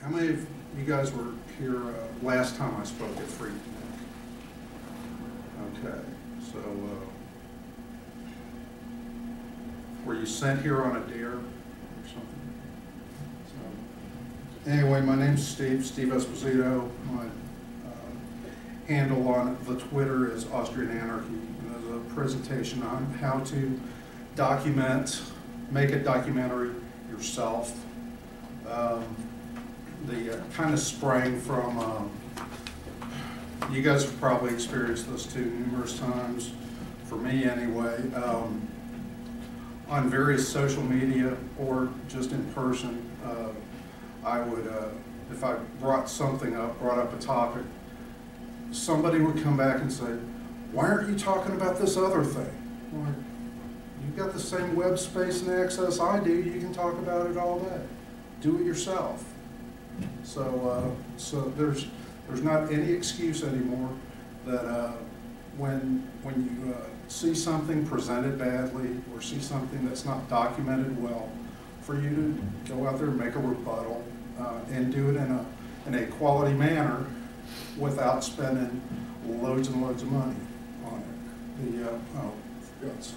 How many of you guys were here last time I spoke at PhreakNIC? Okay, so were you sent here on a dare or something? So, anyway, my name's Steve Esposito. My handle on the Twitter is Austrian Anarchy. And there's a presentation on how to document, make a documentary yourself. The kind of sprang from, you guys have probably experienced this too numerous times, for me anyway, on various social media or just in person. I would, if I brought up a topic, somebody would come back and say, why aren't you talking about this other thing? Well, you've got the same web space and access I do, you can talk about it all day. Do it yourself. So, so there's not any excuse anymore that when you see something presented badly or see something that's not documented well, for you to go out there and make a rebuttal and do it in a quality manner without spending loads and loads of money on it. The oh, forgot.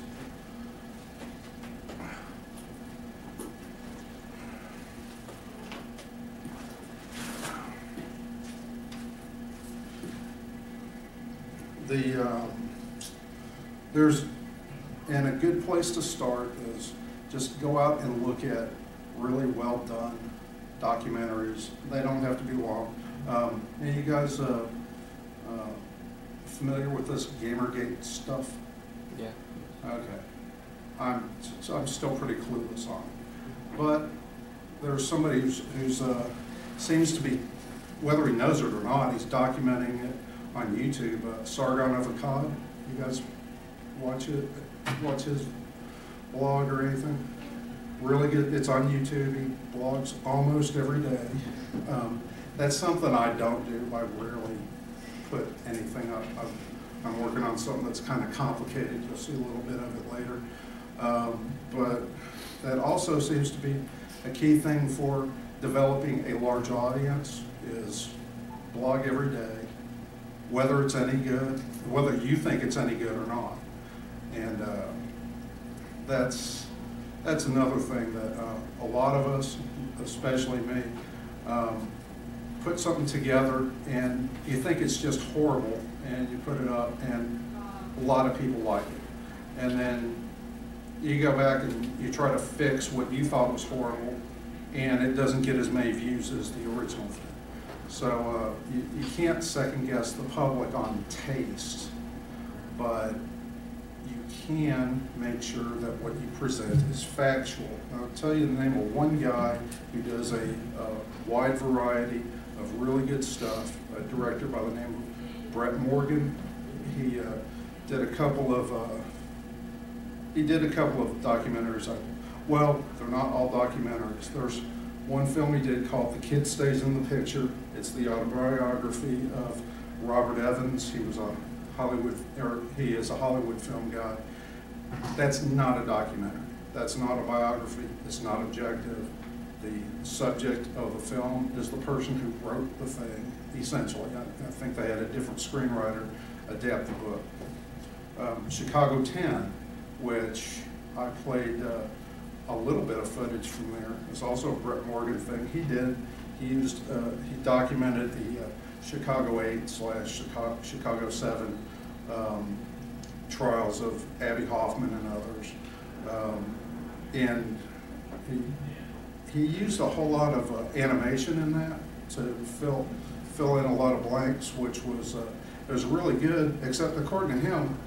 And a good place to start is just go out and look at really well done documentaries. They don't have to be long. Are you guys familiar with this Gamergate stuff? Yeah. Okay. I'm still pretty clueless on it. But there's somebody who's seems to be, whether he knows it or not, he's documenting it on YouTube. Sargon of Akkad. You guys watch it? Watch his blog or anything? Really good. It's on YouTube. He blogs almost every day. That's something I don't do. I rarely put anything up. I'm working on something that's kind of complicated. You'll see a little bit of it later. But that also seems to be a key thing for developing a large audience is blog every day, whether it's any good, whether you think it's any good or not. And that's another thing that a lot of us, especially me, put something together and you think it's just horrible and you put it up and a lot of people like it. And then you go back and you try to fix what you thought was horrible and it doesn't get as many views as the original thing. So you can't second guess the public on taste, but you can make sure that what you present is factual. I'll tell you the name of one guy who does a wide variety of really good stuff, a director by the name of Brett Morgan. He did a couple of documentaries. Well, they're not all documentaries. There's one film he did called The Kid Stays in the Picture. It's the autobiography of Robert Evans. He was a he is a Hollywood film guy. That's not a documentary. That's not a biography. It's not objective. The subject of the film is the person who wrote the thing, essentially. I think they had a different screenwriter adapt the book. Chicago 10, which I played a little bit of footage from there. It's also a Brett Morgan thing. He documented the Chicago 8/Chicago 7 trials of Abby Hoffman and others. And he used a whole lot of animation in that to fill in a lot of blanks, which was it was really good, except according to him,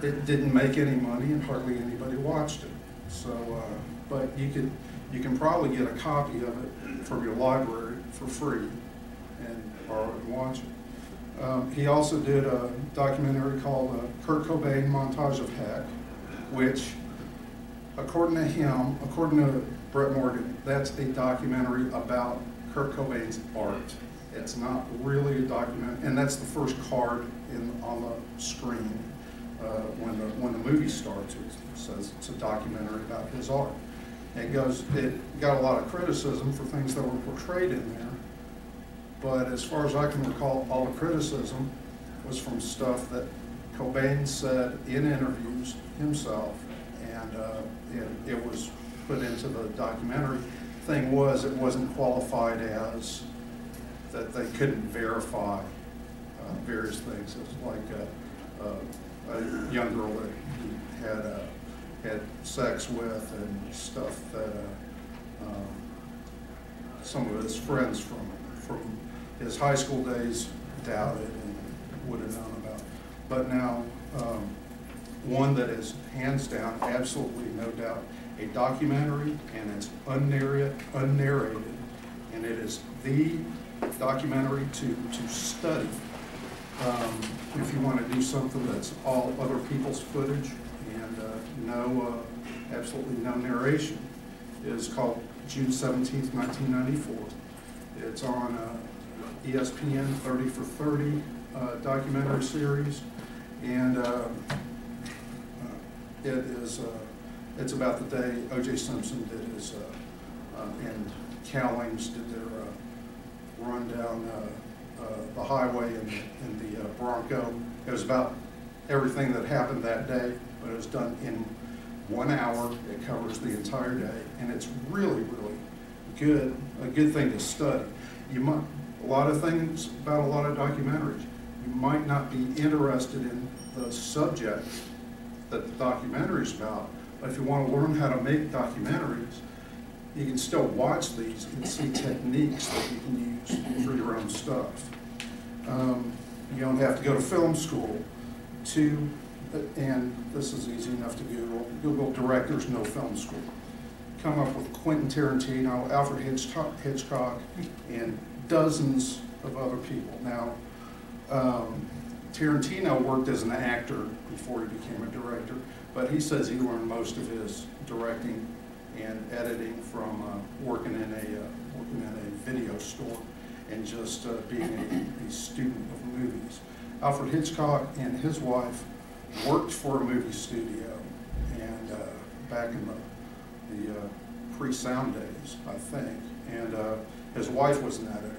it didn't make any money and hardly anybody watched it. So, but you can probably get a copy of it from your library for free and borrow it and watch it. He also did a documentary called Kurt Cobain Montage of Heck, which, according to him, according to Brett Morgan, that's a documentary about Kurt Cobain's art. It's not really a documentary, and that's the first card on the screen when the movie starts. It says it's a documentary about his art. It got a lot of criticism for things that were portrayed in there, But as far as I can recall, all the criticism was from stuff that Cobain said in interviews himself, and it was put into the documentary. Thing was, it wasn't qualified as that they couldn't verify various things. It was like a young girl that he had sex with and stuff that some of his friends from his high school days doubted and would have known about. But now, one that is hands down, absolutely no doubt, a documentary, and it's unnarrated, and it is the documentary to study. If you want to do something that's all other people's footage and absolutely no narration, is called June 17th, 1994. It's on ESPN 30 for 30 documentary series, and it's about the day O.J. Simpson did his, and Cowlings did their run down the highway in the Bronco. It was about everything that happened that day, but it was done in 1 hour. It covers the entire day, and it's really, really good, a good thing to study. A lot of things about a lot of documentaries, you might not be interested in the subject that the documentary is about, but if you want to learn how to make documentaries, you can still watch these and see techniques that you can use for your own stuff. You don't have to go to film school and this is easy enough to Google directors, no film school. Come up with Quentin Tarantino, Alfred Hitchcock, and dozens of other people. Now, Tarantino worked as an actor before he became a director, but he says he learned most of his directing and editing from working in a video store and just being a student of movies. Alfred Hitchcock and his wife worked for a movie studio, and back in the pre-sound days, I think, and his wife was an editor.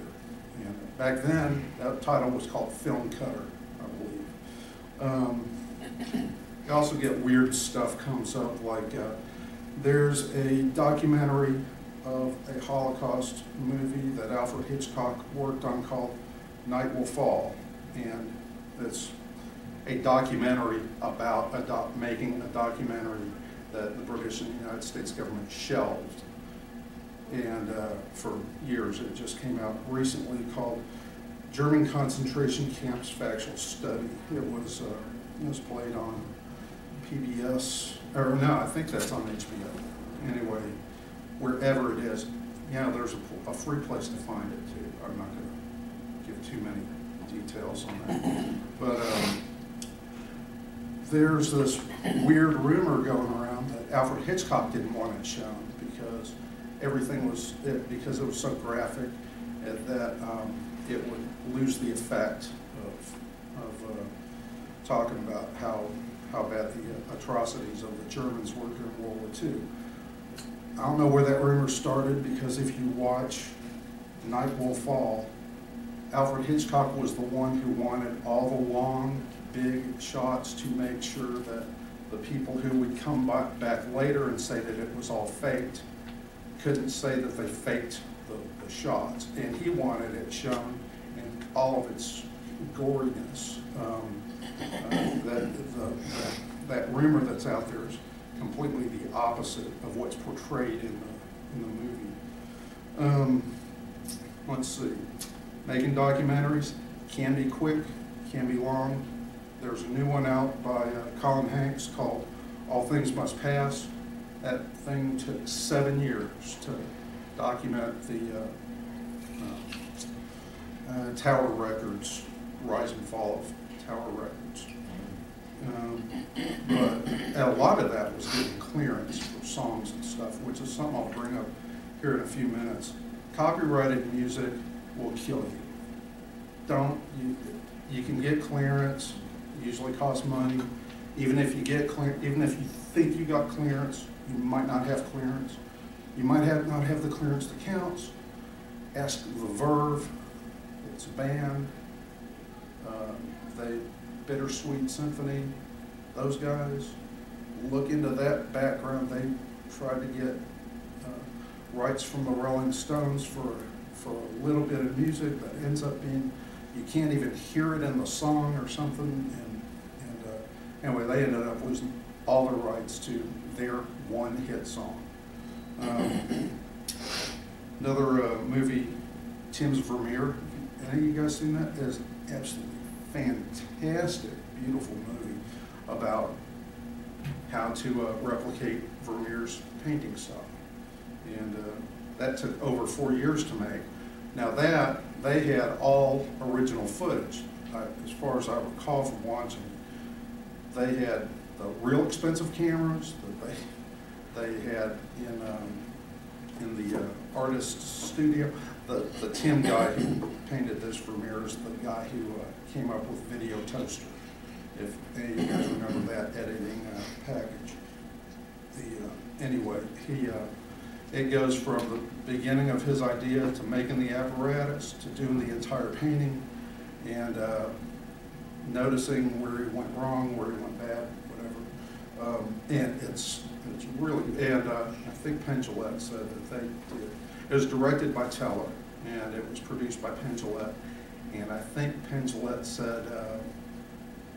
And back then, that title was called film cutter, I believe. You also get weird stuff comes up, like there's a documentary of a Holocaust movie that Alfred Hitchcock worked on called Night Will Fall, and it's a documentary about making a documentary that the British and the United States government shelved. And for years, it just came out recently, called German Concentration Camps Factual Study. It was played on PBS, or no, I think that's on HBO. Anyway, wherever it is, there's a free place to find it too. I'm not going to give too many details on that. But there's this weird rumor going around that Alfred Hitchcock didn't want it shown because because it was so graphic that it would lose the effect of talking about how bad the atrocities of the Germans were during World War II. I don't know where that rumor started, because if you watch Night Will Fall, Alfred Hitchcock was the one who wanted all the long, big shots to make sure that the people who would come back later and say that it was all faked couldn't say that they faked the shots. And he wanted it shown in all of its goriness. That rumor that's out there is completely the opposite of what's portrayed in the movie. Let's see. Making documentaries can be quick, can be long. There's a new one out by Colin Hanks called All Things Must Pass. That thing took 7 years to document the Tower Records, rise and fall of Tower Records. But a lot of that was getting clearance for songs and stuff, which is something I'll bring up here in a few minutes. Copyrighted music will kill you. You can get clearance, it usually costs money. Even if you think you got clearance, you might not have clearance. You might not have the clearance that counts. Ask the Verve, it's a band. They Bittersweet Symphony, those guys. Look into that background. They tried to get rights from the Rolling Stones for a little bit of music that ends up being, you can't even hear it in the song or something. And anyway, they ended up losing all their rights to their one hit song. Another movie, Tim's Vermeer. Any of you guys seen that? It is absolutely fantastic, beautiful movie about how to replicate Vermeer's painting style. And that took over 4 years to make. Now that, they had all original footage. As far as I recall from watching, they had the real expensive cameras that they had in the artist's studio. The Tim guy who painted this Vermeer is the guy who came up with Video Toaster. If any of you guys remember that editing package. Anyway, it goes from the beginning of his idea to making the apparatus to doing the entire painting and noticing where he went wrong, where he went bad, whatever. And it's really, and I think Penn Jillette said that they did. It was directed by Teller, and it was produced by Penn Jillette. And I think Penn Jillette said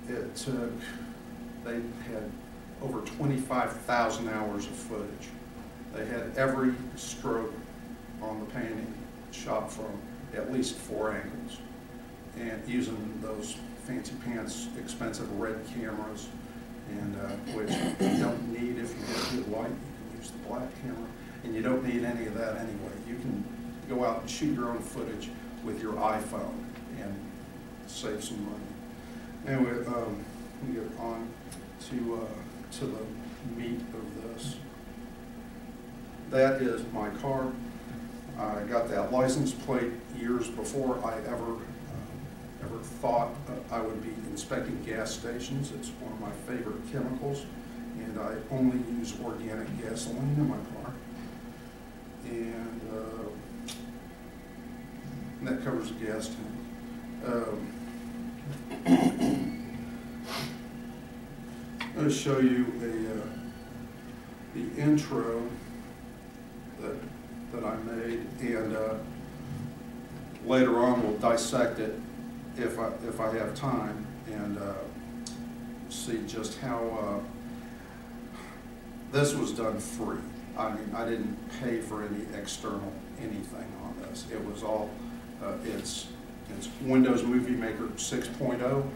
it took, they had over 25,000 hours of footage. They had every stroke on the painting shot from at least 4 angles, and using those fancy pants, expensive red cameras, and which you don't need if you get good light. You can use the black camera, and you don't need any of that anyway. You can go out and shoot your own footage with your iPhone and save some money. Anyway, let me get on to the meat of this. That is my car. I got that license plate years before I ever thought I would be inspecting gas stations. It's one of my favorite chemicals, and I only use organic gasoline in my car. And that covers the gas tank. I'm going to show you the intro that I made, and later on we'll dissect it if I have time, and see just how this was done free. I mean, I didn't pay for any external anything on this. It was all it's Windows Movie Maker 6.0,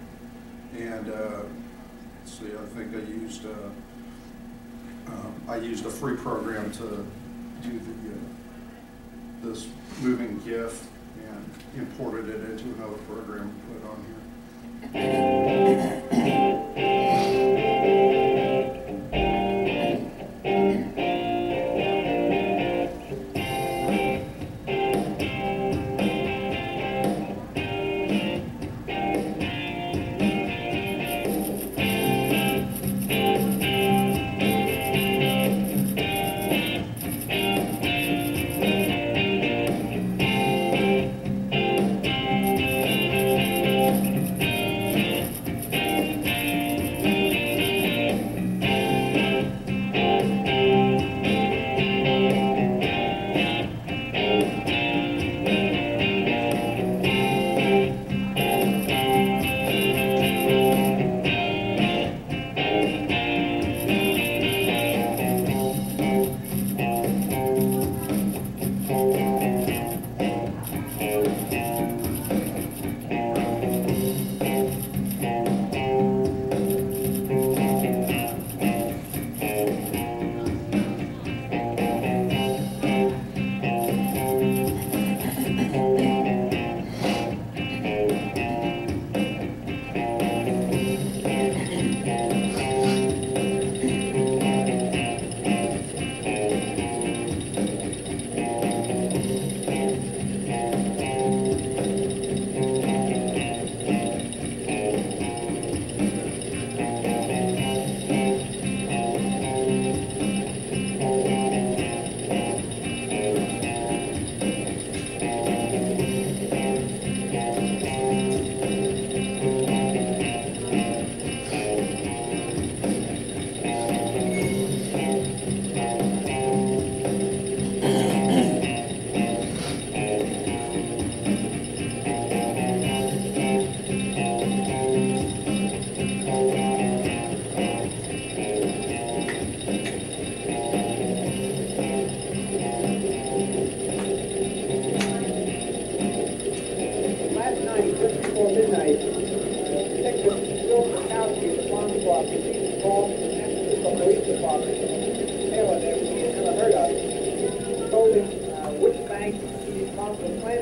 and let's see, I think I used a free program to do this moving GIF and imported it into another program and put it on here.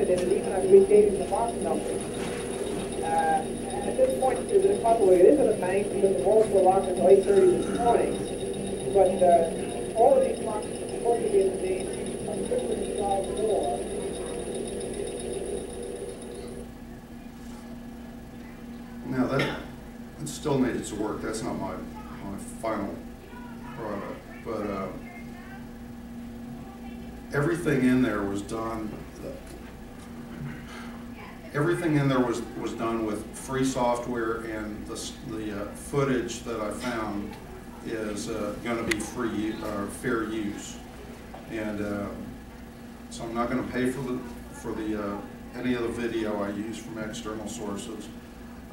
documented in it, even I believe gave him the box number. At this point, there's a couple of, it isn't a bank because the vaults were locked until 8:30 this morning. But all of these boxes are supposed to be in the name of Christopher Charles Moore. Now that it still needs to work. That's not my final product, but everything in there was done. Everything in there was done with free software, and the footage that I found is going to be free or fair use. And so I'm not going to pay for the any of the video I use from external sources.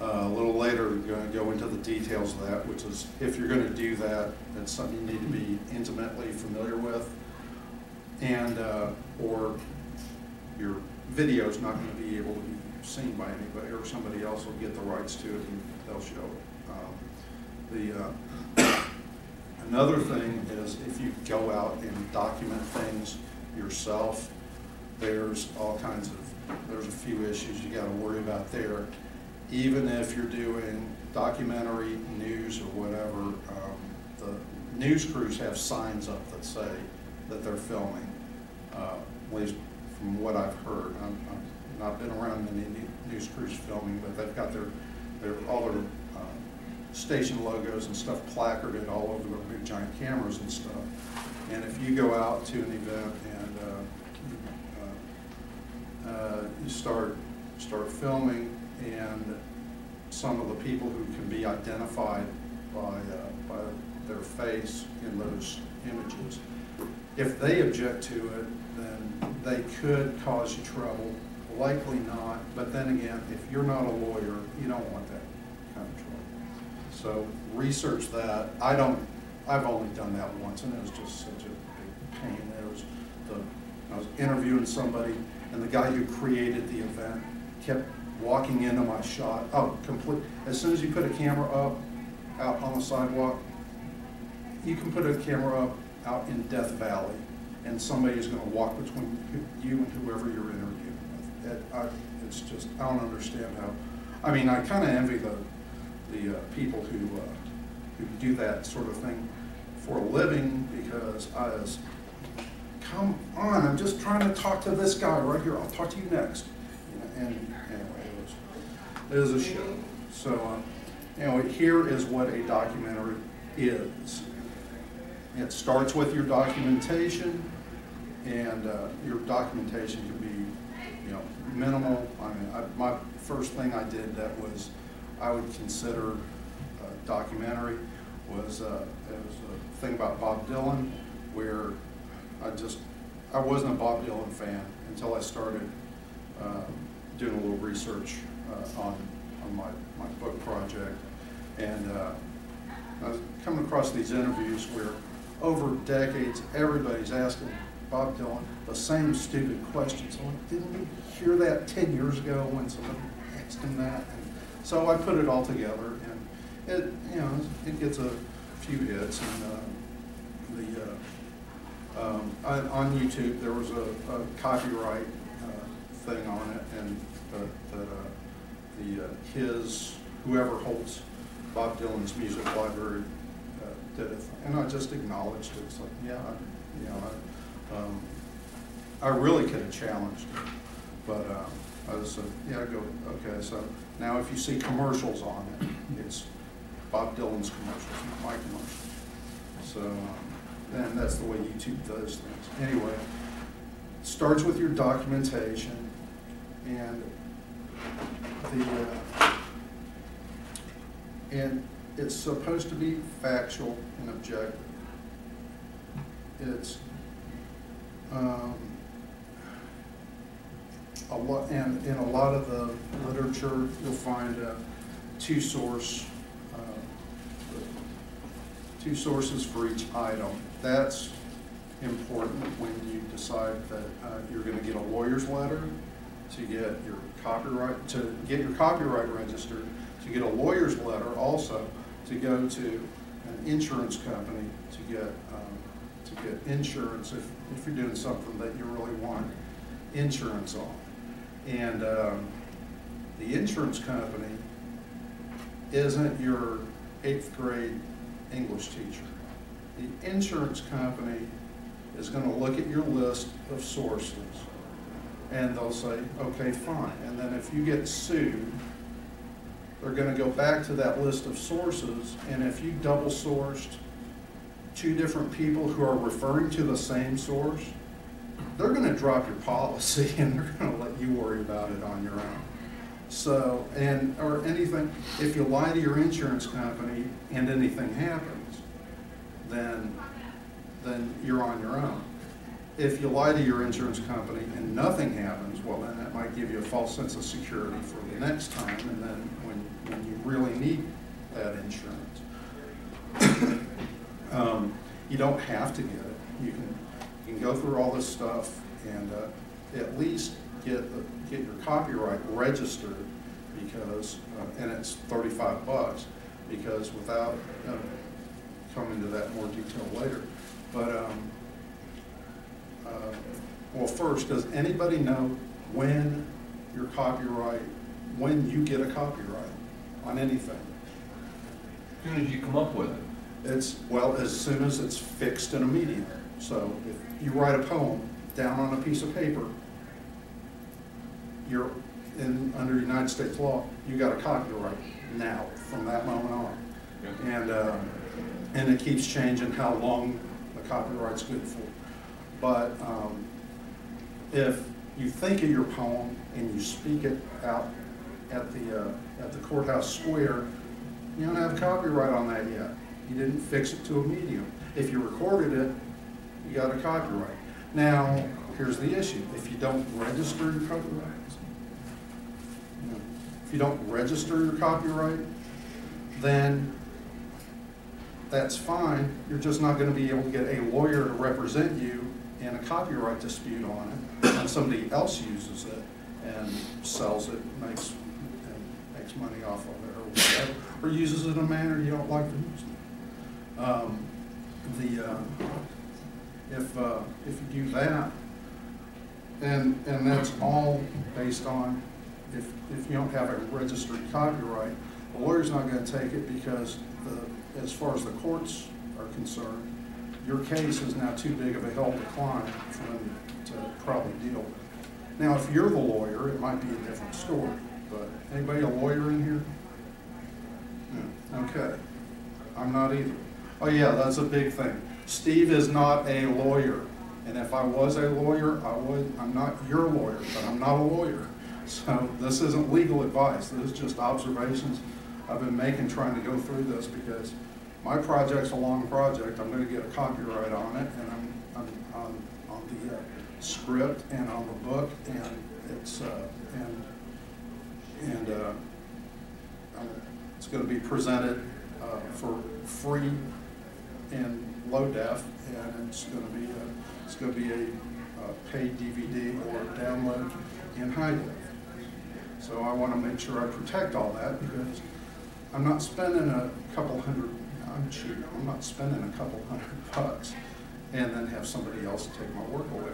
A little later, I'm going to go into the details of that, which is if you're going to do that, that's something you need to be intimately familiar with, and or your video is not going to be able to be seen by anybody, or somebody else will get the rights to it and they'll show it. Another thing is if you go out and document things yourself, there's a few issues you got to worry about there. Even if you're doing documentary, news, or whatever, the news crews have signs up that say that they're filming, at least from what I've heard. I've not been around many news crews filming, but they've got all their station logos and stuff placarded all over their big giant cameras and stuff. And if you go out to an event and you start filming, and some of the people who can be identified by their face in those images, if they object to it, then they could cause you trouble. Likely not, but then again, if you're not a lawyer, you don't want that kind of trouble. So research that. I've only done that once, and it was just such a big pain. I was interviewing somebody, and the guy who created the event kept walking into my shot. Oh, as soon as you put a camera up out on the sidewalk, you can put a camera up out in Death Valley, and somebody is going to walk between you and whoever you're interviewing with. It's just, I don't understand how. I mean, I kind of envy the people who do that sort of thing for a living, because come on, I'm just trying to talk to this guy right here. I'll talk to you next. And anyway, it was a show. So anyway, here is what a documentary is. It starts with your documentation, and your documentation can be, minimal. I mean, my first thing I did that was I would consider documentary was it was a thing about Bob Dylan, where I wasn't a Bob Dylan fan until I started doing a little research on my book project, and I was coming across these interviews where over decades everybody's asking Bob Dylan the same stupid questions. So didn't you hear that 10 years ago when somebody asked him that? And so I put it all together, and it gets a few hits. And on YouTube there was a copyright thing on it, and whoever holds Bob Dylan's music library did it, and I just acknowledged it. It's like, yeah, I really could have challenged it, but I just said, yeah, okay. So now if you see commercials on it, it's Bob Dylan's commercials, not my commercials. So, and that's the way YouTube does things. Anyway, it starts with your documentation, and and it's supposed to be factual and objective. It's a lot, and in a lot of the literature, you'll find two sources for each item. That's important when you decide that you're going to get a lawyer's letter, to get your copyright registered, to get a lawyer's letter, also to go to an insurance company to get insurance if you're doing something that you really want insurance on. And the insurance company isn't your 8th grade English teacher. The insurance company is going to look at your list of sources and they'll say, okay, fine. And then if you get sued, they're going to go back to that list of sources, and if you double sourced 2 different people who are referring to the same source, they're going to drop your policy and they're going to let you worry about it on your own. So, or anything, if you lie to your insurance company and anything happens, then you're on your own. If you lie to your insurance company and nothing happens, well, then that might give you a false sense of security for the next time, and then when you really need that insurance. You don't have to get it. You can go through all this stuff and at least get your copyright registered, because and it's $35, because without coming to that more detail later. But well, first, does anybody know when your copyright, when you get a copyright on anything? As soon as you come up with it. It's, well, as soon as it's fixed in a medium. So if you write a poem down on a piece of paper, you're under United States law, you got a copyright now from that moment on. Yeah. And it keeps changing how long the copyright's good for. But if you think of your poem and you speak it out at the courthouse square, you don't have copyright on that yet. You didn't fix it to a medium. If you recorded it, you got a copyright. Now, here's the issue. If you don't register your copyright, then that's fine. You're just not going to be able to get a lawyer to represent you in a copyright dispute on it, and somebody else uses it and sells it, makes money off of it, or whatever, or uses it in a manner you don't like to use it. If you do that, and that's all based on if you don't have a registered copyright, the lawyer's not going to take it, because as far as the courts are concerned, your case is now too big of a hill to climb for them to probably deal with. Now, if you're the lawyer, it might be a different story. But anybody a lawyer in here? No. Okay. I'm not either. Oh yeah, that's a big thing. Steve is not a lawyer. And if I was a lawyer, I'm not your lawyer, but I'm not a lawyer. So this isn't legal advice. This is just observations I've been making trying to go through this, because my project's a long project. I'm going to get a copyright on it, and I'm on the script and on the book, and it's it's going to be presented for free in low def, and it's going to be a paid DVD or download in high def. So I want to make sure I protect all that, because I'm not spending a couple hundred. I'm cheap. I'm not spending a couple $100 and then have somebody else take my work away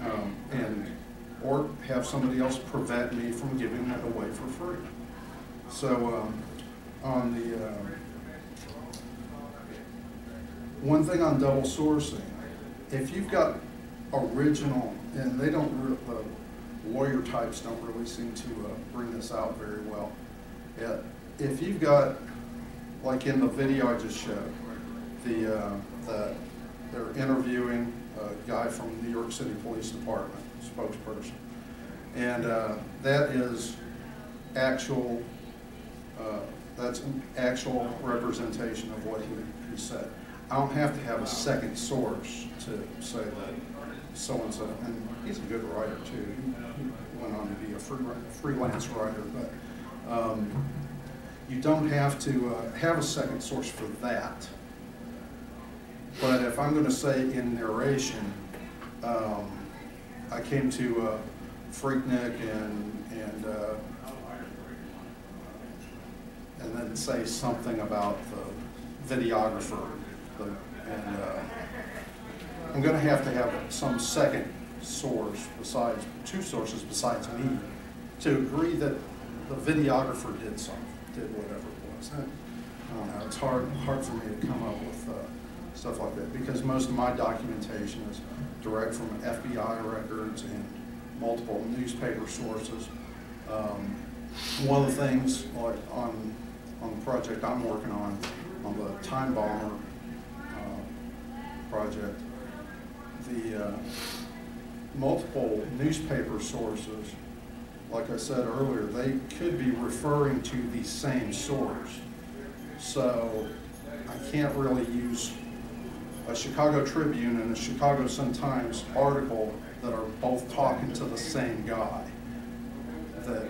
from me. Or have somebody else prevent me from giving it away for free. So on the one thing on double sourcing, if you've got original, and they don't, the lawyer types don't really seem to bring this out very well. If you've got, like in the video I just showed, they're interviewing a guy from New York City Police Department, spokesperson, and that is actual. That's an actual representation of what he said. I don't have to have a second source to say that so-and-so, and he's a good writer too. He went on to be a freelance writer, but you don't have to have a second source for that. But if I'm going to say in narration, I came to PhreakNIC and then say something about the videographer, and I'm going to have some second source besides, two sources besides me, to agree that the videographer did something, did whatever it was. I don't know, it's hard for me to come up with stuff like that, because most of my documentation is direct from FBI records and multiple newspaper sources. One of the things, like on the project I'm working on the time bomber project, the multiple newspaper sources, like I said earlier, they could be referring to the same source. So I can't really use a Chicago Tribune and a Chicago Sun-Times article that are both talking to the same guy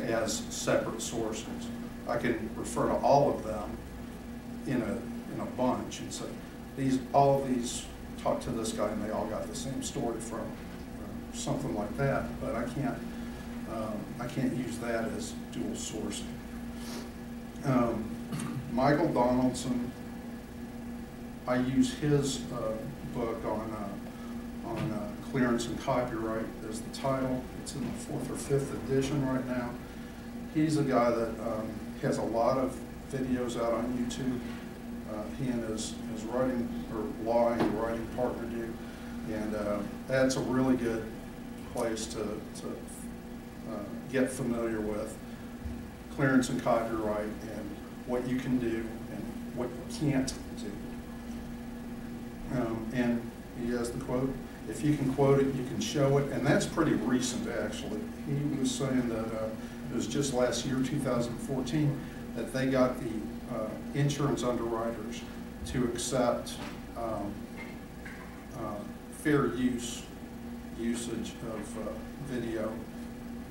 as separate sources. I can refer to all of them in a bunch and say, all of these talk to this guy and they all got the same story from something like that, but I can't use that as dual sourcing. Michael Donaldson, I use his book on clearance and copyright as the title. It's in the 4th or 5th edition right now. He's a guy that has a lot of videos out on YouTube. He and his law and writing partner do, and that's a really good place to get familiar with clearance and copyright and what you can do and what you can't do. And he has the quote, if you can quote it, you can show it, and that's pretty recent actually. He was saying that it was just last year, 2014, that they got the insurance underwriters to accept fair usage of video,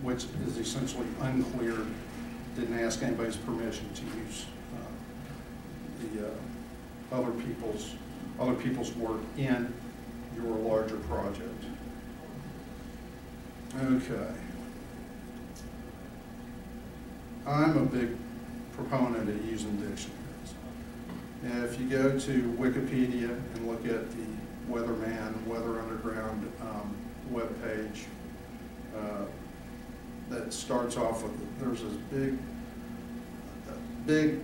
which is essentially uncleared, didn't ask anybody's permission to use the other people's work in your larger project. Okay. I'm a big proponent of using dictionaries. If you go to Wikipedia and look at the Weatherman, Weather Underground webpage, that starts off with, there's this big,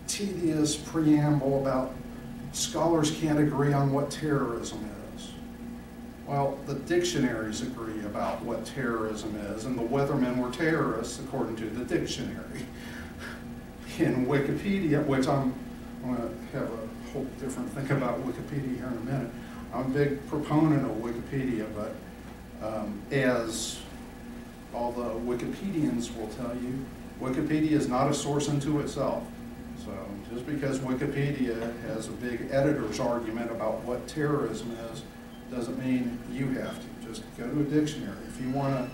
tedious preamble about scholars can't agree on what terrorism is. Well, the dictionaries agree about what terrorism is, and the Weathermen were terrorists according to the dictionary. In Wikipedia, which I'm going to have a whole different thing about Wikipedia here in a minute. I'm a big proponent of Wikipedia, but as all the Wikipedians will tell you, Wikipedia is not a source unto itself. So just because Wikipedia has a big editor's argument about what terrorism is, doesn't mean you have to. Just go to a dictionary. If you want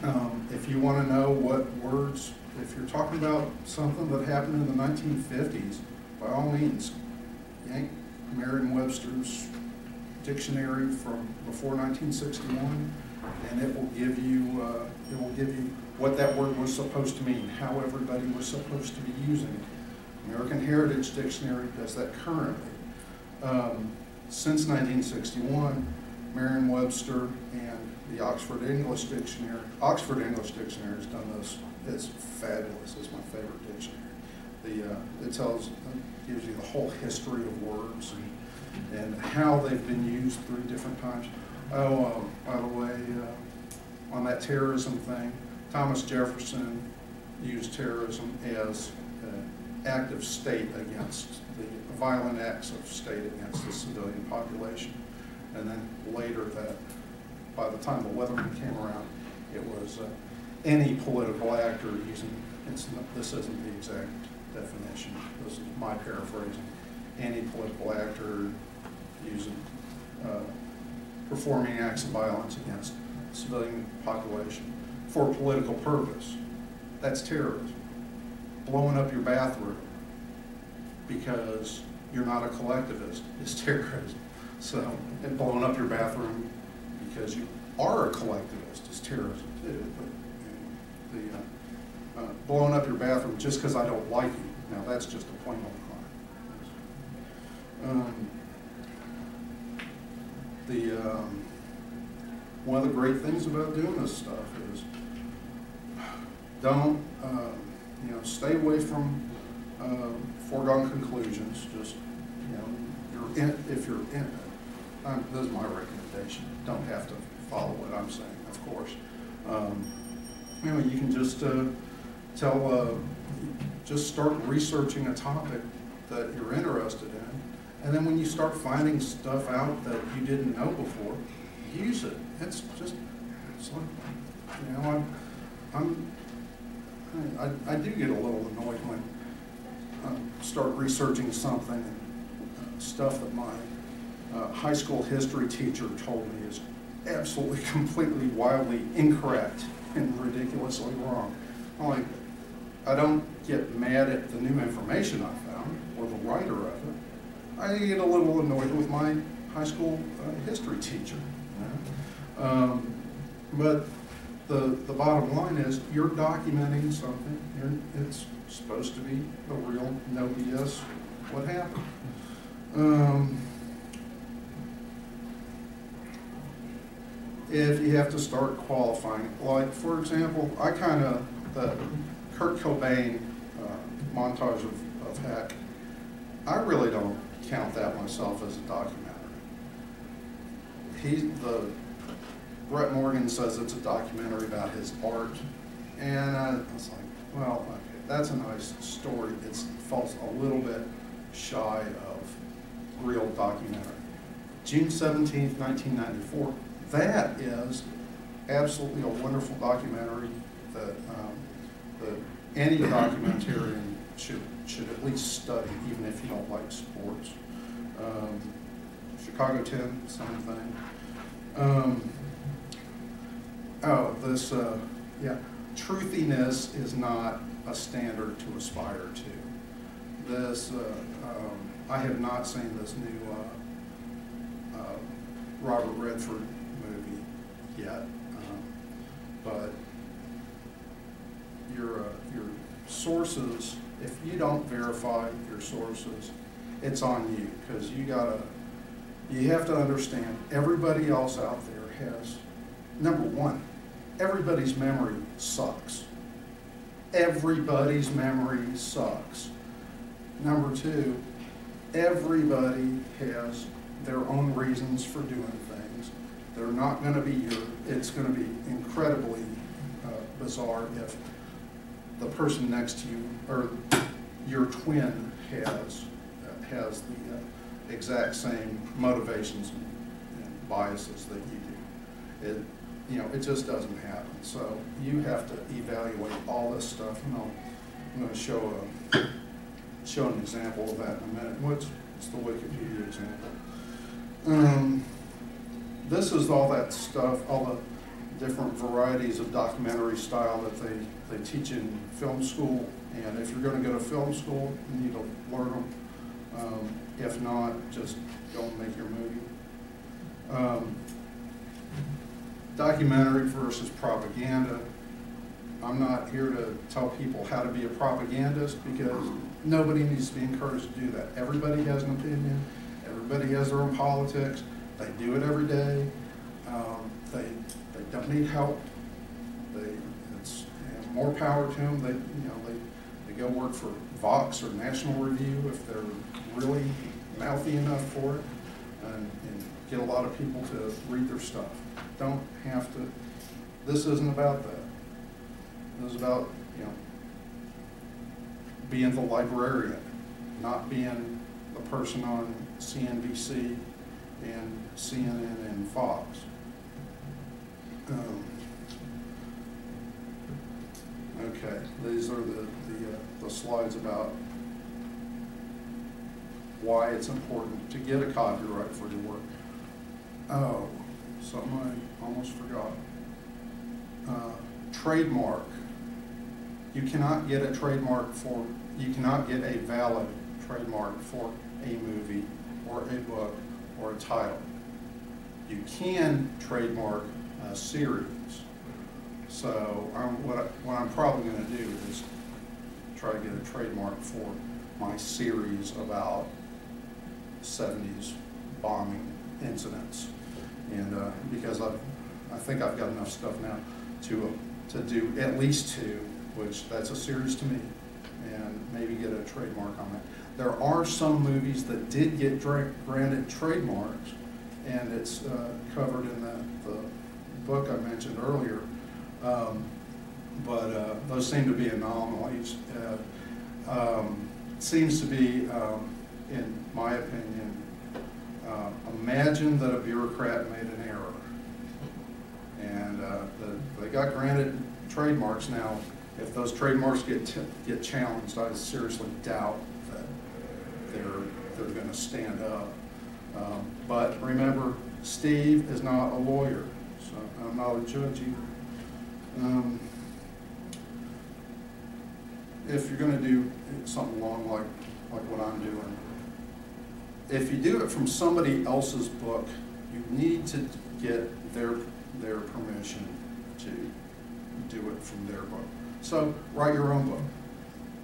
to know what words, if you're talking about something that happened in the 1950s, by all means, yank Merriam-Webster's dictionary from before 1961, and it will give you what that word was supposed to mean, how everybody was supposed to be using it. American Heritage Dictionary does that currently. Since 1961, Merriam-Webster and the Oxford English Dictionary has done this. It's fabulous. It's my favorite dictionary. It gives you the whole history of words and how they've been used through different times. Oh, by the way, on that terrorism thing, Thomas Jefferson used terrorism as an act of state against the violent acts of state against the civilian population. And then later, that by the time the Weatherman came around, it was any political actor using, this isn't the exact definition, this is my paraphrasing, any political actor using, performing acts of violence against the civilian population for a political purpose. That's terrorism. Blowing up your bathroom because you're not a collectivist is terrorism. So, and blowing up your bathroom because you are a collectivist is terrorism too. But blowing up your bathroom just because I don't like you, now that's just a plain old crime. one of the great things about doing this stuff is don't, stay away from foregone conclusions. Just, if you're in, this is my recommendation. Don't have to follow what I'm saying, of course. You can just just start researching a topic that you're interested in, and then when you start finding stuff out that you didn't know before, use it. It's like, I do get a little annoyed when I start researching something and stuff that my high school history teacher told me is absolutely, completely, wildly incorrect and ridiculously wrong. I'm like, I don't get mad at the new information I found or the writer of it. I get a little annoyed with my high school history teacher. But the bottom line is you're documenting something. It's supposed to be a real, no BS, what happened. If you have to start qualifying, like for example, the Kurt Cobain montage of heck, I really don't count that myself as a documentary. Brett Morgan says it's a documentary about his art, and I was like, well, okay, that's a nice story. It falls a little bit shy of real documentary. June 17th, 1994, that is absolutely a wonderful documentary that any documentarian should at least study, even if you don't like sports. Chicago 10, same thing. Truthiness is not a standard to aspire to. This, I have not seen this new Robert Redford movie yet, but your sources, if you don't verify your sources, it's on you, because you have to understand everybody else out there has, number one, everybody's memory sucks. Everybody's memory sucks. Number two, everybody has their own reasons for doing things. They're not going to be it's going to be incredibly bizarre if the person next to you or your twin has the exact same motivations and biases that you do. It just doesn't happen. So you have to evaluate all this stuff, and I'm going to show an example of that in a minute. What's the Wikipedia example? This is all that stuff, all the different varieties of documentary style that they teach in film school. And if you're going to go to film school, you need to learn them. If not, just go and make your movie. Documentary versus propaganda. I'm not here to tell people how to be a propagandist, because nobody needs to be encouraged to do that. Everybody has an opinion. Everybody has their own politics. They do it every day. They don't need help. It's more power to them. They go work for Vox or National Review if they're really mouthy enough for it, and get a lot of people to read their stuff. Don't have to. This isn't about that. This is about being the librarian, not being the person on CNBC and CNN and Fox. Okay, these are the slides about why it's important to get a copyright for your work. Oh, something I almost forgot. Trademark. You cannot get a valid trademark for a movie or a book or a title. You can trademark a series. So what I'm probably going to do is try to get a trademark for my series about 70s bombing incidents. And because I think I've got enough stuff now to do at least 2, which that's a series to me, and maybe get a trademark on that. There are some movies that did get granted trademarks, and it's covered in the book I mentioned earlier. But those seem to be anomalies. Seems to be, in my opinion, imagine that a bureaucrat made an error, and they got granted trademarks. Now, if those trademarks get challenged, I seriously doubt that they're going to stand up. But remember, Steve is not a lawyer, so I'm not a judge either. If you're going to do something long like what I'm doing, if you do it from somebody else's book, you need to get their permission to do it from their book. So write your own book.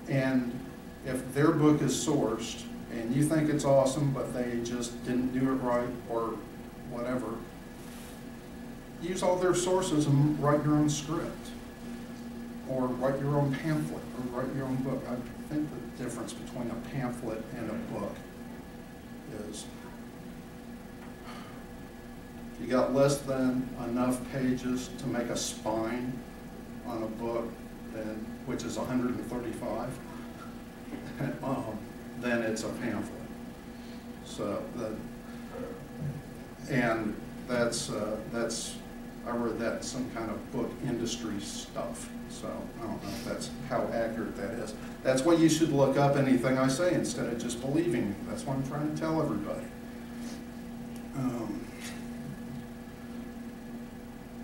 And if their book is sourced and you think it's awesome, but they just didn't do it right or whatever, use all their sources and write your own script, or write your own pamphlet, or write your own book. I think the difference between a pamphlet and a book is you got less than enough pages to make a spine on a book, which is 135, then it's a pamphlet. So that's I read that in some kind of book industry stuff. So I don't know if that's how accurate that is. That's why you should look up anything I say instead of just believing me. That's what I'm trying to tell everybody.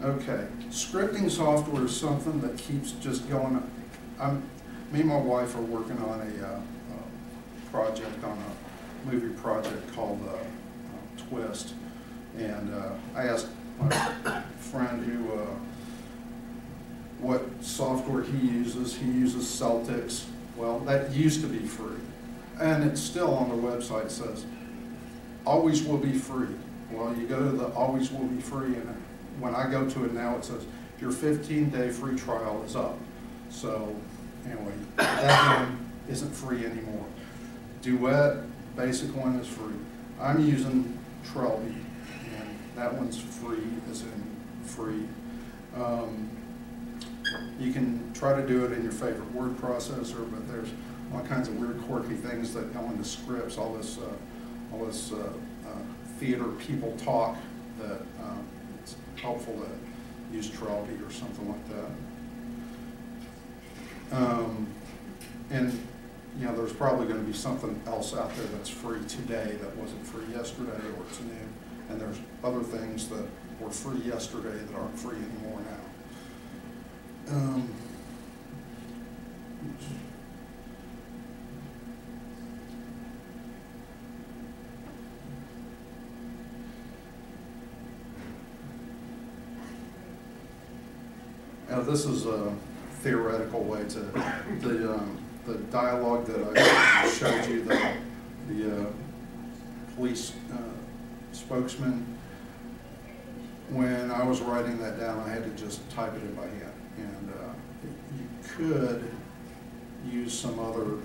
Okay, scripting software is something that keeps just going. Me and my wife are working on a project, on a movie project called Twist, and I asked my friend what software he uses. He uses Celtics. Well, that used to be free, and it's still on the website. It says always will be free. Well, you go to the always will be free, and when I go to it now, it says your 15-day free trial is up. So anyway, that one isn't free anymore. Duet, basic one, is free. I'm using Trelby, and that one's free, as in free. You can try to do it in your favorite word processor, but there's all kinds of weird, quirky things that go into scripts. All this theater people talk that it's helpful to use Trelby or something like that. And you know, there's probably going to be something else out there that's free today that wasn't free yesterday, or it's new. And there's other things that were free yesterday that aren't free anymore now. Now this is a theoretical way to the dialogue that I showed you, the police spokesman. When I was writing that down, I had to just type it in by hand, and you could use some other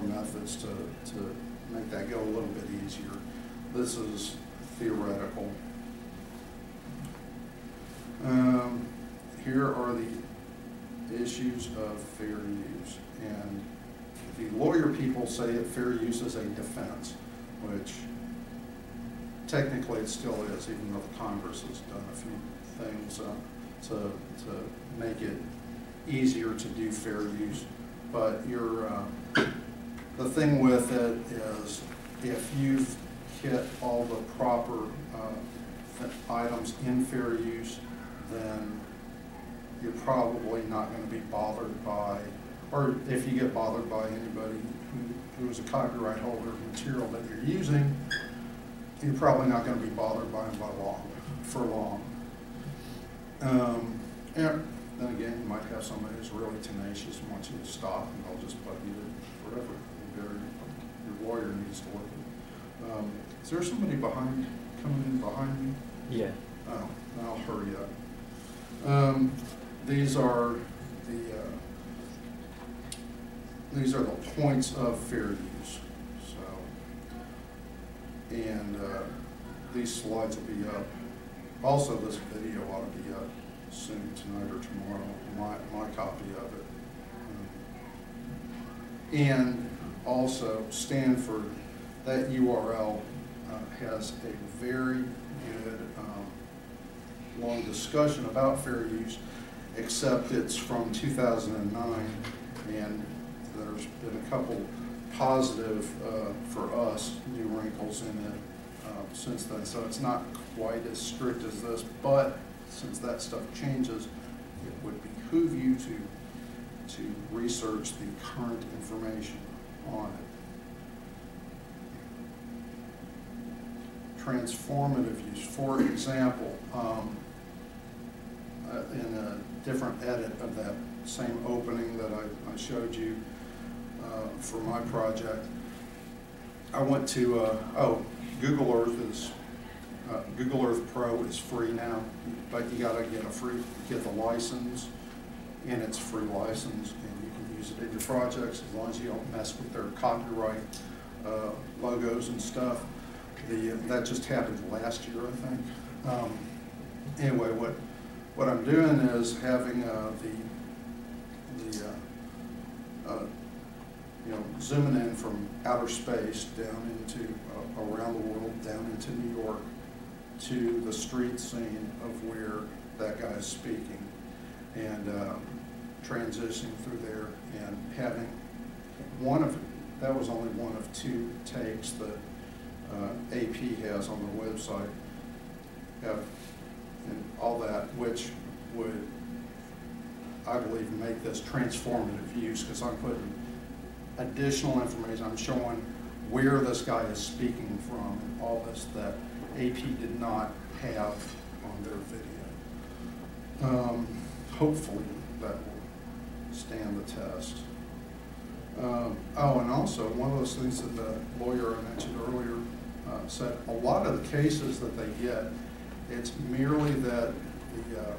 methods to make that go a little bit easier. This is theoretical. Here are the issues of fair use, and the lawyer people say that fair use is a defense, which technically it still is, even though the Congress has done a few things to make it easier to do fair use. But the thing with it is, if you've hit all the proper items in fair use, then you're probably not going to be bothered by, or if you get bothered by anybody who is a copyright holder of material that you're using, you're probably not going to be bothered by them for long. And then again, you might have somebody who's really tenacious and wants you to stop, and they'll just bug you forever. Your lawyer needs to look at it. Is there somebody coming in behind me? Yeah. Oh, I'll hurry up. These are the points of fair use. So, and these slides will be up. Also, this video ought to be up soon, tonight or tomorrow. My copy of it. And also, Stanford, that URL has a very good long discussion about fair use, except it's from 2009, and there's been a couple positive, for us, new wrinkles in it since then. So it's not quite as strict as this, but since that stuff changes, it would behoove you to research the current information on it. Transformative use, for example, in a different edit of that same opening that I showed you for my project, I went to, Google Earth Google Earth Pro is free now, but you gotta get the license, and it's a free license, and you can use it in your projects as long as you don't mess with their copyright logos and stuff. That just happened last year, I think. Anyway, what I'm doing is having zooming in from outer space down into around the world, down into New York, to the street scene of where that guy is speaking, and transitioning through there, and having that was only one of 2 takes that AP has on the website, and all that, which would, I believe, make this transformative use, because I'm putting additional information. I'm showing where this guy is speaking from, and all this that AP did not have on their video. Hopefully that will stand the test. And also, one of those things that the lawyer I mentioned earlier said, a lot of the cases that they get, it's merely that the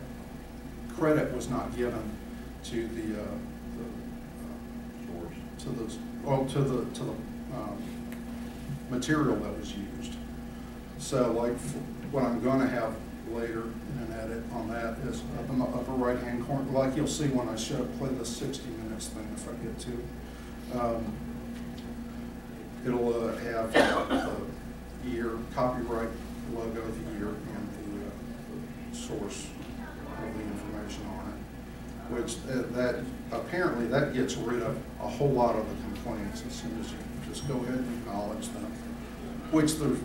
credit was not given to the material that was used. So, like, what I'm going to have later in an edit on that is up in the upper right-hand corner, like you'll see when I play the 60 minutes thing, if I get to. It'll have the year, copyright logo of the year, and the source of the information on it, which that apparently that gets rid of a whole lot of the complaints as soon as you just go ahead and acknowledge them, which there's,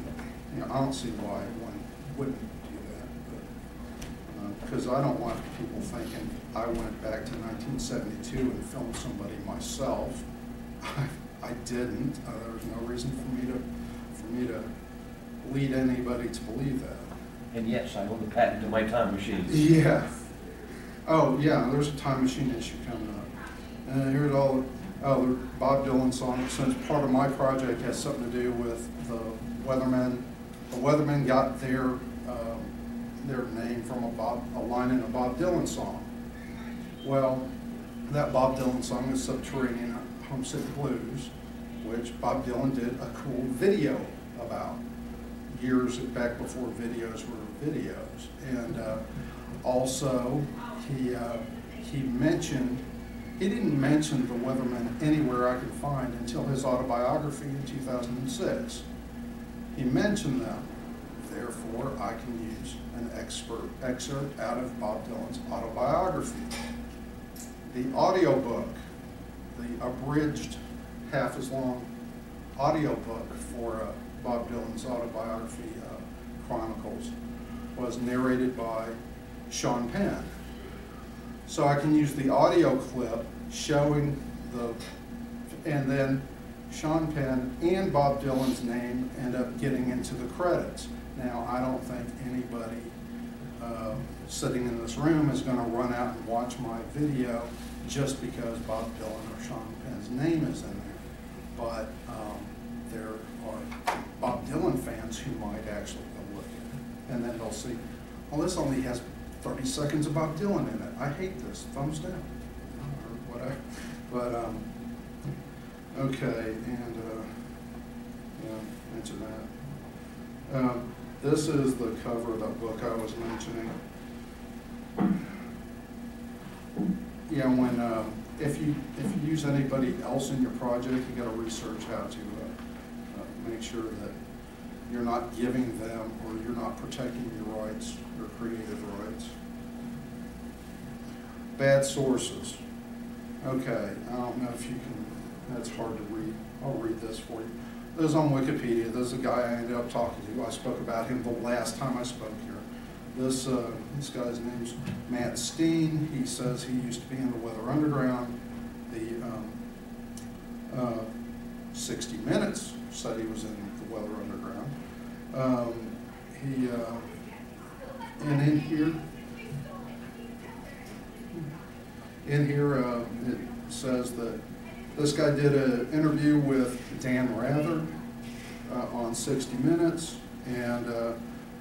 I don't see why one wouldn't do that, because I don't want people thinking I went back to 1972 and filmed somebody myself. I didn't. There was no reason for me to lead anybody to believe that. And yes, I own the patent to my time machine. Yeah. Oh, yeah, there's a time machine issue coming up. And here's all the Bob Dylan songs, since part of my project has something to do with the Weathermen. The Weathermen got their name from a line in a Bob Dylan song. Well, that Bob Dylan song is Subterranean Homesick Blues, which Bob Dylan did a cool video about years back before videos were videos. And also, he didn't mention the Weathermen anywhere I could find until his autobiography in 2006. He mentioned them, therefore I can use an excerpt out of Bob Dylan's autobiography. The audiobook, the abridged, half as long audiobook for Bob Dylan's autobiography, Chronicles, was narrated by Sean Penn. So I can use the audio clip showing and then Sean Penn and Bob Dylan's name end up getting into the credits. Now, I don't think anybody sitting in this room is going to run out and watch my video just because Bob Dylan or Sean Penn's name is in there. But there are Bob Dylan fans who might actually go look at it. And then they'll see, Well, this only has 30 seconds about Dylan in it. I hate this. Thumbs down. Or whatever. But, okay, and, yeah, mention that. This is the cover of that book I was mentioning. Yeah, when, if you use anybody else in your project, you got to research how to make sure that you're not giving them or you're not protecting your rights, your creative rights. Bad sources. Okay, I don't know if you can, that's hard to read. I'll read this for you. This is on Wikipedia. This is a guy I ended up talking to. I spoke about him the last time I spoke here. This guy's name's Matt Steen. He says he used to be in the Weather Underground. The 60 Minutes said he was in the Weather Underground. And in here it says that this guy did an interview with Dan Rather on 60 Minutes, and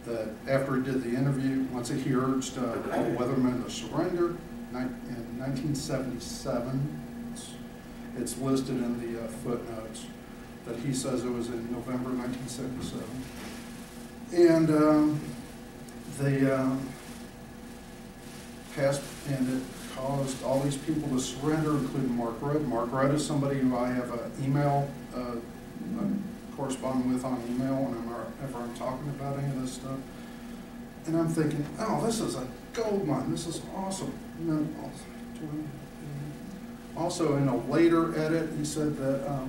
that after he did the interview, once he urged all the weathermen to surrender in 1977, it's listed in the footnotes that he says it was in November 1977. And they passed, and it caused all these people to surrender, including Mark Rudd. Mark Rudd is somebody who I have an email, correspond with on email whenever I'm talking about any of this stuff. And I'm thinking, oh, this is a gold mine. This is awesome. And then also, in a later edit, he said that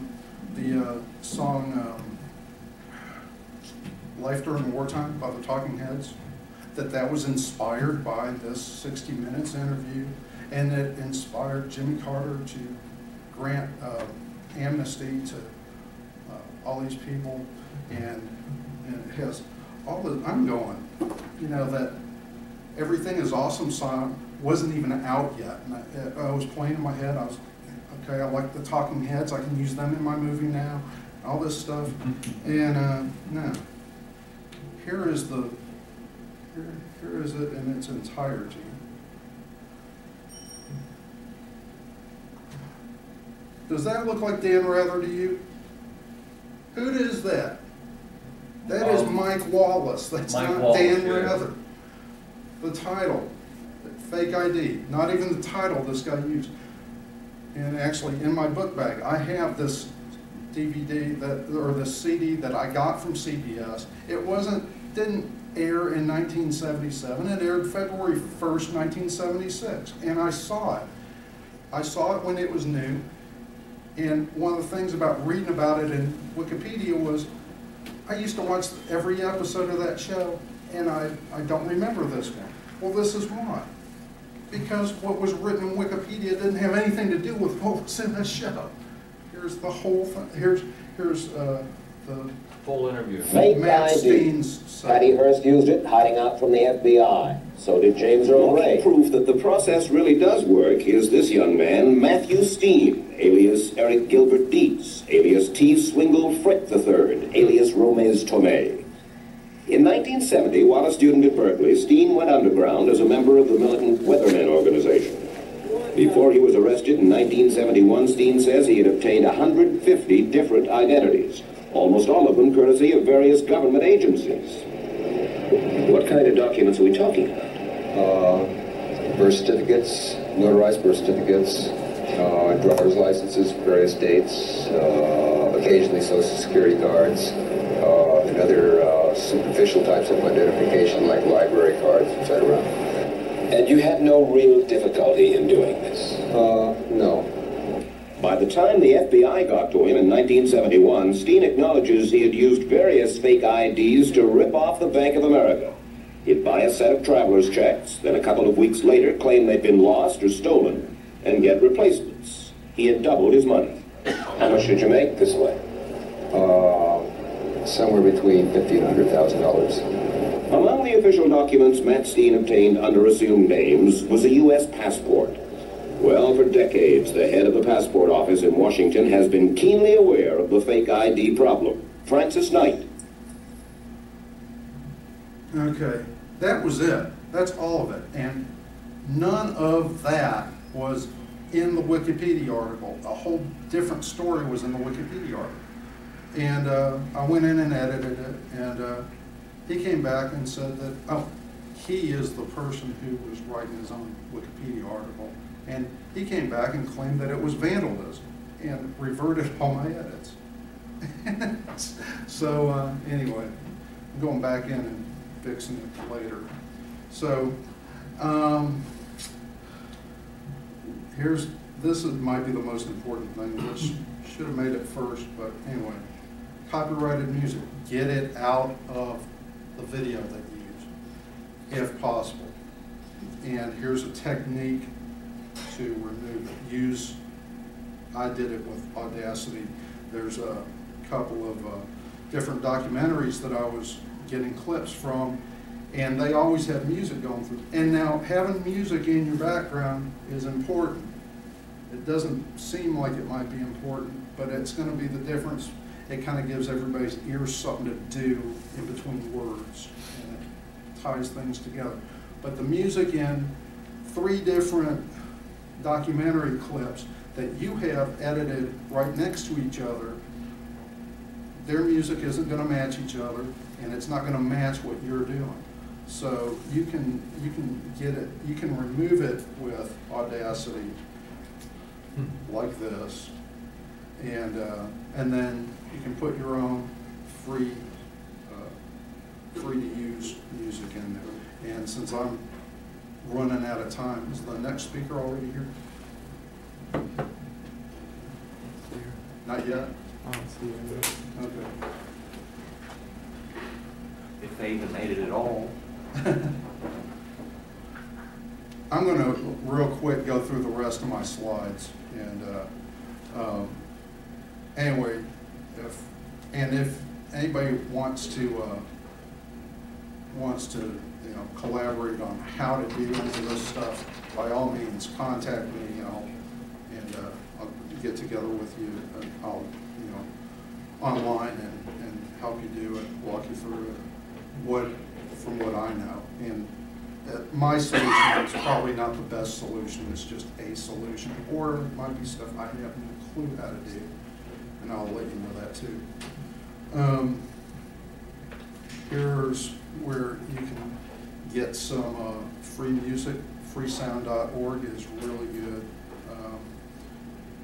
the song Life During Wartime by the Talking Heads, that was inspired by this 60 Minutes interview, and it inspired Jimmy Carter to grant amnesty to all these people, and it has all the, I'm going, you know, that Everything Is Awesome song wasn't even out yet, and I was playing in my head. I was, okay, I like the Talking Heads, I can use them in my movie now, all this stuff, and no. Here is it in its entirety. Does that look like Dan Rather to you? Who is that? That is Mike Wallace. That's Mike not Wallace, Dan yeah. Rather. The title, fake ID, not even the title this guy used. And actually, in my book bag, I have this DVD or this CD that I got from CBS. It didn't air in 1977. It aired February 1st, 1976, and I saw it. I saw it when it was new. And one of the things about reading about it in Wikipedia was I used to watch every episode of that show, and I don't remember this one. Well, this is why. Because what was written in Wikipedia didn't have anything to do with what was in the show. Here's the whole thing. Here's the Full interview. Fake Matt ID. Steen's Patty Hearst used it hiding out from the FBI. So did James Earl Ray. Proof that the process really does work is this young man, Matthew Steen, alias Eric Gilbert Dietz, alias T. Swingle Frick III, alias Romez Tomei. In 1970, while a student at Berkeley, Steen went underground as a member of the militant Weathermen organization. Before he was arrested in 1971, Steen says he had obtained 150 different identities, almost all of them courtesy of various government agencies. What kind of documents are we talking about? Birth certificates, notarized birth certificates, driver's licenses for various dates, occasionally social security cards, and other superficial types of identification like library cards, etc. And you had no real difficulty in doing this? No. By the time the FBI got to him in 1971, Steen acknowledges he had used various fake IDs to rip off the Bank of America. He'd buy a set of traveler's checks, then a couple of weeks later claim they'd been lost or stolen, and get replacements. He had doubled his money. How much did you make this way? Somewhere between $50,000 and $100,000. Among the official documents Matt Steen obtained under assumed names was a U.S. passport. Well, for decades, the head of the passport office in Washington has been keenly aware of the fake ID problem. Francis Knight. Okay, That was it. That's all of it. And none of that was in the Wikipedia article. A whole different story was in the Wikipedia article. And I went in and edited it, and he came back and said that, oh, he is the person who was writing his own Wikipedia article. And he came back and claimed that it was vandalism and reverted all my edits. So anyway, I'm going back in and fixing it later. So might be the most important thing. This should have made it first, but anyway. Copyrighted music, get it out of the video that you use, if possible. And here's a technique to remove it. I did it with Audacity. There's a couple of different documentaries that I was getting clips from, and they always have music going through. And now having music in your background is important. It doesn't seem like it might be important, but it's going to be the difference. It kind of gives everybody's ears something to do in between words, and it ties things together. But the music in 3 different documentary clips that you have edited right next to each other, their music isn't going to match each other, and it's not going to match what you're doing. So you can get it, you can remove it with Audacity like this, and then you can put your own free to use music in there. And since I'm running out of time, is the next speaker already here? Not yet? Okay. If they even made it at all. I'm going to real quick go through the rest of my slides, and anyway, if anybody wants to collaborate on how to do any of this stuff, by all means contact me, and I'll get together with you, and I'll online and help you do it, walk you through it, from what I know. And my solution is probably not the best solution, it's just a solution, or it might be stuff I have no clue how to do, and I'll let you know that too. Here's where you can get some free music. Freesound.org is really good.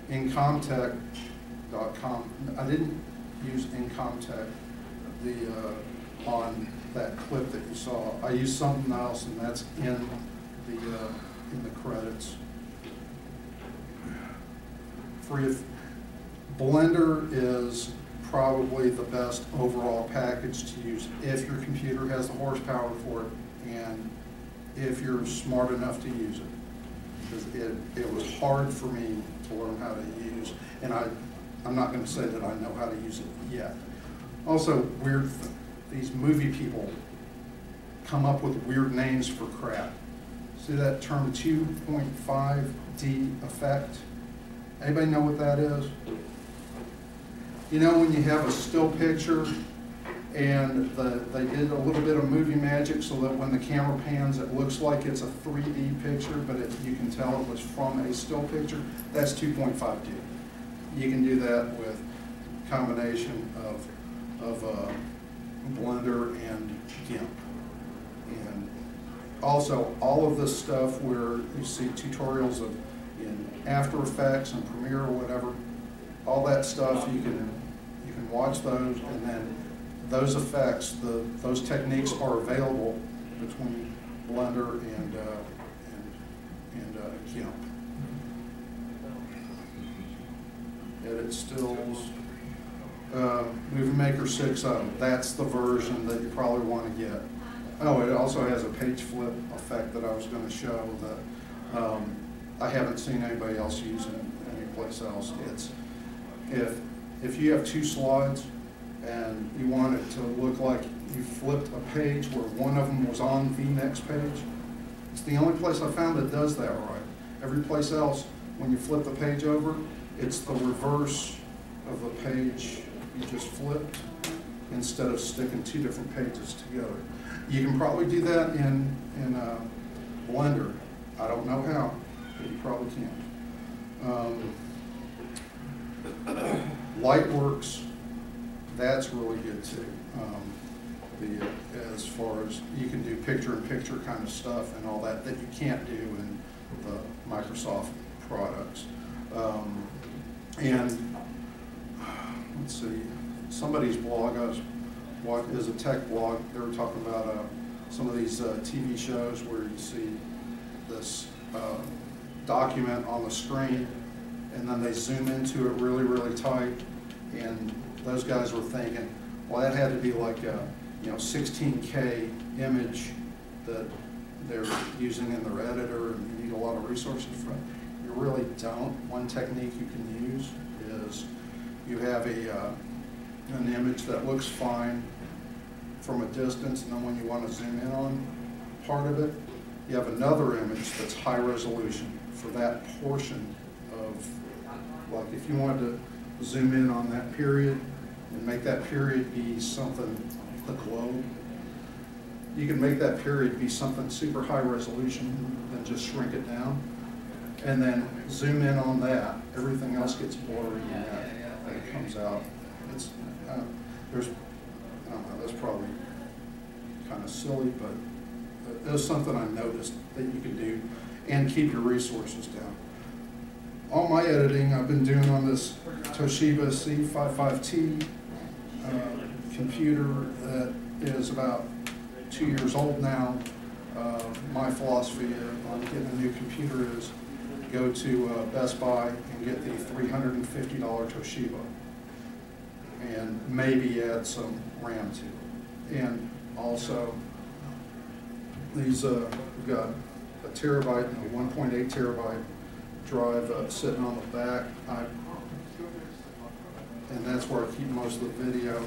Incomtech.com. I didn't use Incomtech on that clip that you saw. I used something else, and that's in the credits. Blender is probably the best overall package to use if your computer has the horsepower for it, and if you're smart enough to use it. Because it was hard for me to learn how to use, and I'm not going to say that I know how to use it yet. Also, these movie people come up with weird names for crap. See that term 2.5D effect? Anybody know what that is? You know when you have a still picture and they did a little bit of movie magic so that when the camera pans it looks like it's a 3D picture, but you can tell it was from a still picture? That's 2.5D. You can do that with combination of Blender and GIMP. And also all of this stuff where you see tutorials in After Effects and Premiere or whatever, all that stuff, you can watch those, and then those effects, those techniques are available between Blender and GIMP. Edit stills, Movie Maker 6.0, that's the version that you probably want to get. Oh, it also has a page flip effect that I was going to show that I haven't seen anybody else using anyplace else. It's if you have 2 slides and you want it to look like you flipped a page where one of them was on the next page, it's the only place I found that does that right. Every place else, when you flip the page over, it's the reverse of the page you just flipped. instead of sticking two different pages together. You can probably do that in Blender. I don't know how, but you probably can. Lightworks, that's really good too. As far as you can do picture-in-picture kind of stuff and all that you can't do in the Microsoft products. And let's see, somebody's blog is a tech blog. They were talking about some of these TV shows where you see this document on the screen and then they zoom into it really, really tight. And those guys were thinking, well, that had to be like a 16K image that they're using in their editor, and you need a lot of resources for it. You really don't. One technique you can use is you have an image that looks fine from a distance, and then when you want to zoom in on part of it, you have another image that's high resolution for that portion of, like if you wanted to zoom in on that period and make that period be something, the globe, you can make that period be something super high resolution, then just shrink it down, and then zoom in on that. Everything else gets blurry and that comes out. It's there's, I don't know, that's probably kind of silly, but there's something I noticed that you can do and keep your resources down. All my editing I've been doing on this Toshiba C55T computer that is about 2 years old now. My philosophy on getting a new computer is go to Best Buy and get the $350 Toshiba and maybe add some RAM to it. And also these, we've got a terabyte and a 1.8 terabyte drive sitting on the back. And that's where I keep most of the video.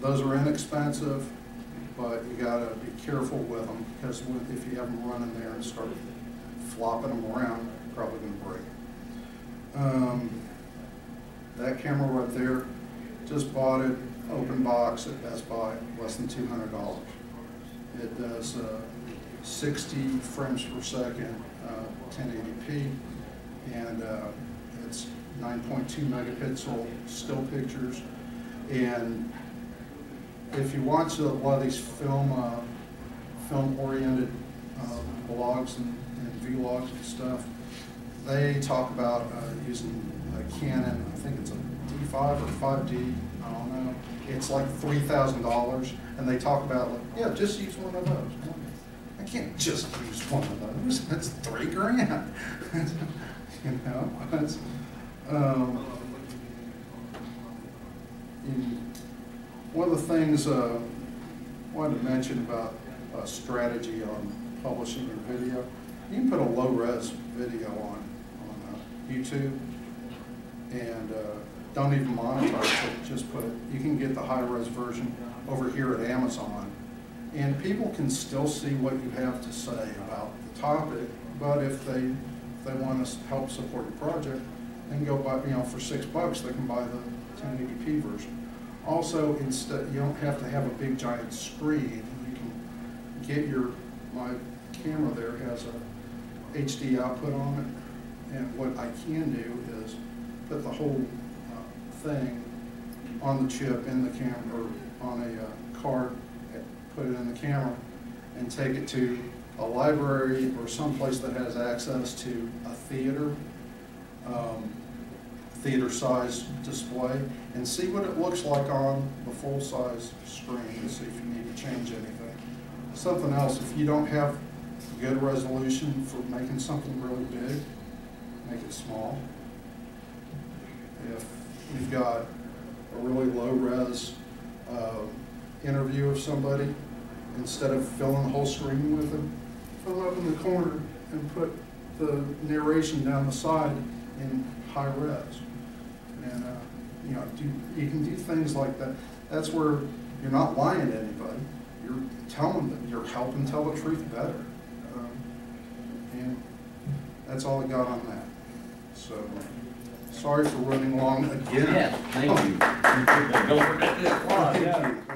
Those are inexpensive, but you gotta be careful with them because if you have them running there and start flopping them around, you're probably gonna break. That camera right there, just bought it, open box at Best Buy, less than $200. It does 60 frames per second, 1080p, and it's 9.2 megapixel still pictures. And if you watch a lot of these film-oriented blogs and vlogs and stuff, they talk about using a Canon, I think it's a D5 or 5D, I don't know. It's like $3,000, and they talk about, like, yeah, just use one of those. I can't just use one of those. That's $3 grand. You know, that's, one of the things I wanted to mention about strategy on publishing your video, you can put a low-res video on YouTube and don't even monetize it, just put it, you can get the high-res version over here at Amazon, and people can still see what you have to say about the topic, but if they want to help support your project, they can go buy, for $6 they can buy the 1080p version. Also, instead, you don't have to have a big giant screen. You can get my camera there has a HD output on it, and what I can do is put the whole thing on the chip in the camera, or on a card, put it in the camera, and take it to a library or someplace that has access to a theater-size display, and see what it looks like on the full-size screen and see if you need to change anything. Something else, if you don't have good resolution for making something really big, make it small. If you've got a really low-res interview of somebody, instead of filling the whole screen with them, fill up in the corner and put the narration down the side in high res. And you can do things like that. That's where you're not lying to anybody. You're telling them, you're helping tell the truth better. And that's all I got on that. So Sorry for running long again. Yes, thank you. Don't forget the applause. Thank you.